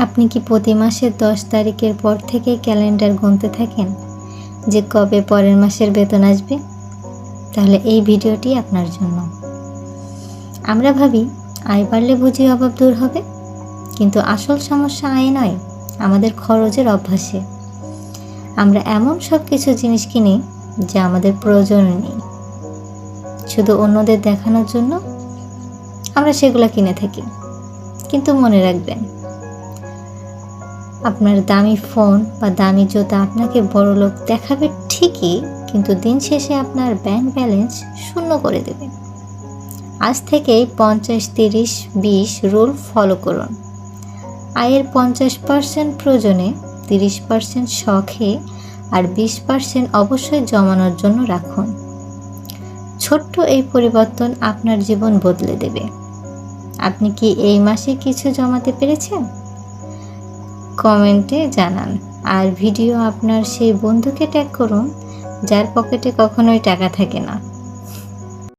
আপনি কি প্রতি মাসের 10 তারিখের পর থেকে ক্যালেন্ডার গুনতে থাকেন যে কবে পরের মাসের বেতন আসবে? তাহলে এই ভিডিওটি আপনার জন্য। আমরা ভাবি আয় বাড়লে বুঝি অভাব দূর হবে, কিন্তু আসল সমস্যা আয় নয়, আমাদের খরচের অভ্যাসে। আমরা এমন সব কিছু জিনিস কিনি যা আমাদের প্রয়োজন নেই, শুধু অন্যদের দেখানোর জন্য আমরা সেগুলো কিনে থাকি। কিন্তু মনে রাখবেন, আপনার দামি ফোন বা দামি জুতা আপনাকে বড়লোক দেখাবে ঠিকই, কিন্তু দিন শেষে আপনার ব্যাংক ব্যালেন্স শূন্য করে দেবে। আজ থেকেই 50-30-20 রুল ফলো করুন। আয়ের 50% প্রয়োজনে, 30% শখে, আর 20% অবশ্যই জমানোর জন্য রাখুন। ছোট্ট এই পরিবর্তন আপনার জীবন বদলে দেবে। আপনি কি এই মাসে কিছু জমাতে পেরেছেন? কমেন্টে জানান। আর ভিডিও আপনার সেই বন্ধুকে ট্যাগ করুন যার পকেটে কখনোই টাকা থাকে না।